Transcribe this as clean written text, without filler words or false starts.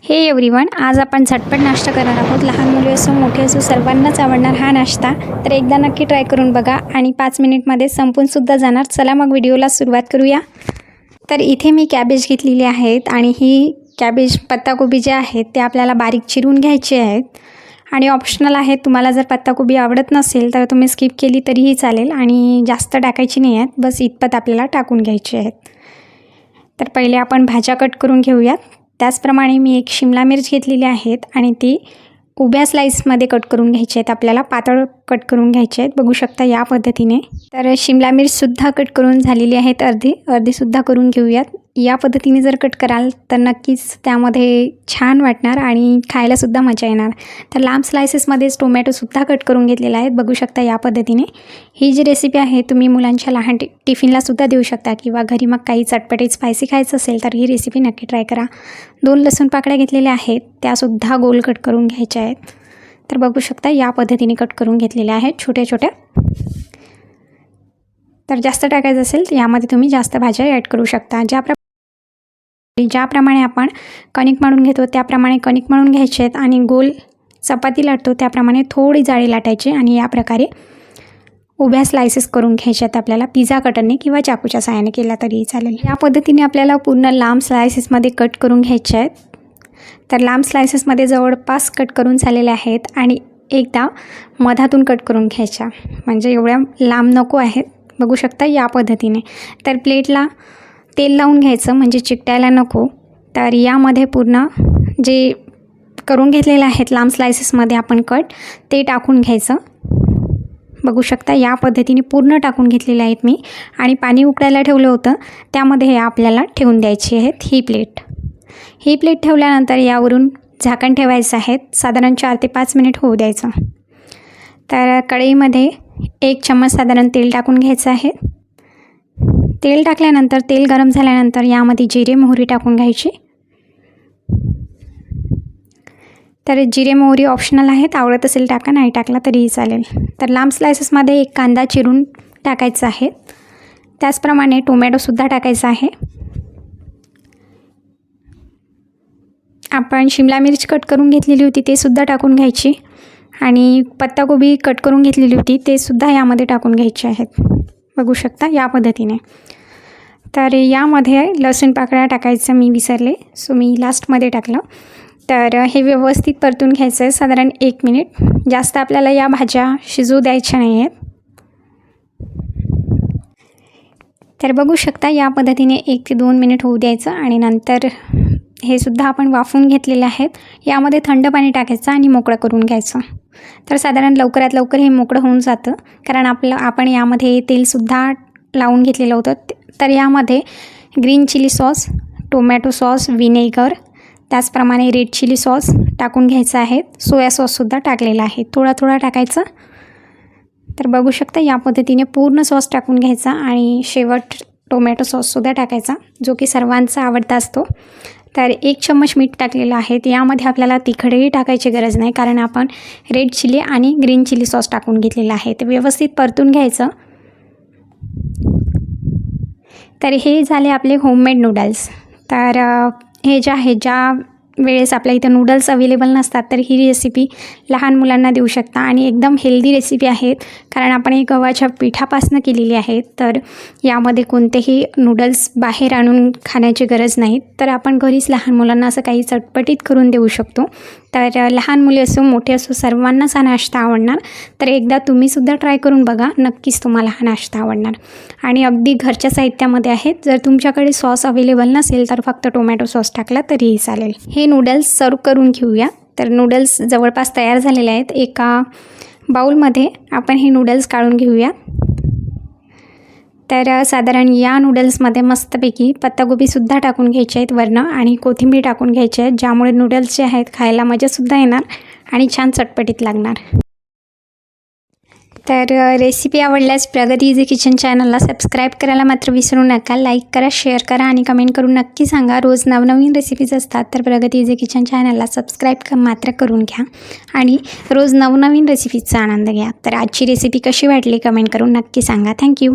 हे एव्हरीवन, आज आपण झटपट नाश्ता करणार आहोत। लहान मुले असो मोठे असो सर्वांनाच आवडणार हा नाश्ता। तर एकदा नक्की ट्राय करून बघा आणि 5 मिनिटमध्ये संपून सुद्धा जाणार। चला मग व्हिडिओला सुरुवात करूया। तर इथे मी कॅबेज घेतलेली आहेत आणि ही कॅबेज पत्ताकोबी जे आहेत ते आपल्याला बारीक चिरून घ्यायचे आहेत आणि ऑप्शनल आहेत। तुम्हाला जर पत्ताकोबी आवडत नसेल तर तुम्ही स्किप केली तरीही चालेल आणि जास्त टाकायची नाही आहेत, बस इतपत आपल्याला टाकून घ्यायचे आहेत। तर पहिले आपण भाज्या कट करून घेऊयात। त्याचप्रमाणे मी एक शिमला मिर्च घेतलेली आहेत आणि ती उभ्या स्लाइसमध्ये कट करून घ्यायची आहेत। आपल्याला पातळ कट करून घ्यायचे आहेत, बघू शकता या पद्धतीने। तर शिमला मिर्चसुद्धा कट करून झालेली आहेत, अर्धीसुद्धा करून घेऊयात। या पद्धतीने जर कट कराल तर नक्कीच त्यामध्ये छान वाटणार आणि खायलासुद्धा मजा येणार। तर लांब स्लायसेसमध्येच टोमॅटोसुद्धा कट करून घेतलेला आहेत, बघू शकता या पद्धतीने। ही जी रेसिपी आहे तुम्ही मुलांच्या लहान टिफिनलासुद्धा देऊ शकता किंवा घरी मग काही चटपटीत स्पायसी खायचं असेल तर ही रेसिपी नक्की ट्राय करा। 2 लसूण पाकळ्या घेतलेल्या आहेत, त्यासुद्धा गोल कट करून घ्यायच्या आहेत। तर बघू शकता या पद्धतीने कट करून घेतलेल्या आहेत छोट्या छोट्या। तर जास्त टाकायचं असेल तर यामध्ये तुम्ही जास्त भाज्या ॲड करू शकता। ज्याप्रमाणे आपण कणिक मळून घेतो त्याप्रमाणे कणिक मळून घ्यायचे आहेत आणि गोल चपाती लाटतो त्याप्रमाणे थोडी जाळी लाटायची आणि या प्रकारे उभ्या स्लायसेस करून घ्यायचे आहेत। आपल्याला पिझ्झा कटरने किंवा चाकूच्या साहाय्याने केला तरीही चालेल। या पद्धतीने आपल्याला पूर्ण लांब स्लायसेसमध्ये कट करून घ्यायचे आहेत। तर लांब स्लायसेसमध्ये जवळपास कट करून झालेले आहेत आणि एकदा मधातून कट करून घ्यायच्या, म्हणजे एवढ्या लांब नको आहेत, बघू शकता या पद्धतीने। तर प्लेटला तेल लावून घ्यायचं म्हणजे चिकटायला नको। तर यामध्ये पूर्ण जे करून घेतलेले आहेत लांब स्लायसेसमध्ये आपण कट ते टाकून घ्यायचं, बघू शकता या पद्धतीने पूर्ण टाकून घेतलेले आहेत मी। आणि पाणी उकळायला ठेवलं होतं त्यामध्ये हे आपल्याला ठेवून द्यायची आहेत ही प्लेट ठेवल्यानंतर यावरून झाकण ठेवायचं आहे, साधारण 4 ते 5 मिनिट होऊ द्यायचं। तर कढईमध्ये 1 चम्मच साधारण तेल टाकून घ्यायचं आहे। तेल टाकल्यानंतर तेल गरम झाल्यानंतर यामध्ये जिरे मोहरी टाकून घ्यायची। तर जिरे मोहरी ऑप्शनल आहेत, आवडत असेल टाका, नाही टाकला तरीही चालेल। तर लांब स्लायसेसमध्ये 1 कांदा चिरून टाकायचा आहे, त्याचप्रमाणे टोमॅटोसुद्धा टाकायचा आहे। आपण शिमला मिर्च कट करून घेतलेली होती ते सुद्धा टाकून घ्यायची आणि पत्ताकोबी कट करून घेतलेली होती ते सुद्धा यामध्ये टाकून घ्यायचे आहेत, बघू शकता या पद्धतीने। तर यामध्ये लसूण पाकळ्या टाकायचं मी विसरले, सो मी लास्टमध्ये टाकलं। तर हे व्यवस्थित परतून घ्यायचं आहे साधारण 1 मिनिट। जास्त आपल्याला या भाज्या शिजू द्यायच्या नाही आहेत। तर बघू शकता या पद्धतीने 1 ते 2 मिनिट होऊ द्यायचं आणि नंतर हे सुद्धा आपण वाफवून घेतलेले आहेत। यामध्ये थंड पाणी टाकायचं आणि मोकळं करून घ्यायचं। तर साधारण लवकरात लवकर हे मोकळं होऊन जातं, कारण आपण यामध्ये तेलसुद्धा लावून घेतलेलं होतं। तर यामध्ये green chilli sauce, tomato sauce, vinegar, त्याचप्रमाणे रेड चिली सॉस टाकून घ्यायचं आहे। सोया सॉससुद्धा टाकलेला आहे, थोडा थोडा टाकायचं। तर बघू शकता या पद्धतीने पूर्ण सॉस टाकून घ्यायचा आणि शेवट टोमॅटो सॉससुद्धा टाकायचा, जो की सर्वांचा आवडता असतो। तर 1 चम्मच मीठ टाकलेलं आहे। यामध्ये आपल्याला तिखटही टाकायची गरज नाही, कारण आपण रेड चिली आणि ग्रीन चिली सॉस टाकून घेतलेला आहे। ते व्यवस्थित परतून घ्यायचं। तर हे झाले आपले होममेड नूडल्स। तर हे जे आहे, ज्या वेळेस आपल्या इथं नूडल्स अवेलेबल नसतात तर ही रेसिपी लहान मुलांना देऊ शकता आणि एकदम हेल्दी रेसिपी आहेत, कारण आपण ही गव्हाच्या पिठापासून केलेली आहे। तर यामध्ये कोणतेही नूडल्स बाहेर आणून खाण्याची गरज नाही। तर आपण घरीच लहान मुलांना असं काही चटपटीत करून देऊ शकतो। तर लहान मुले असो मोठे असो सर्वांनाच हा नाश्ता आवडणार। तर एकदा तुम्हीसुद्धा ट्राय करून बघा, नक्कीच तुम्हाला हा नाश्ता आवडणार आणि अगदी घरच्या साहित्यामध्ये आहेत। जर तुमच्याकडे सॉस अवेलेबल नसेल तर फक्त टोमॅटो सॉस टाकला तरीही चालेल। हे नूडल्स सर्व करून घेऊया। तर नूडल्स जवळपास तयार झालेले आहेत। एका बाउलमध्ये आपण हे नूडल्स काढून घेऊया। तर साधारण या नूडल्समध्ये मस्तपैकी पत्ताकोबीसुद्धा टाकून घ्यायचे आहेत वरनं आणि कोथिंबीर टाकून घ्यायचे आहेत, ज्यामुळे नूडल्स जे आहेत खायला मजासुद्धा येणार आणि छान चटपटीत लागणार। तर रेसिपी आवडल्यास प्रगती इझी किचन चॅनलला सबस्क्राईब करायला मात्र विसरू नका। लाईक करा, शेअर करा आणि कमेंट करून नक्की सांगा। रोज नवनवीन रेसिपीज असतात तर प्रगती इझी किचन चॅनलला सबस्क्राईब मात्र करून घ्या आणि रोज नवनवीन रेसिपीजचा आनंद घ्या। तर आजची रेसिपी कशी वाटली कमेंट करून नक्की सांगा। थँक्यू।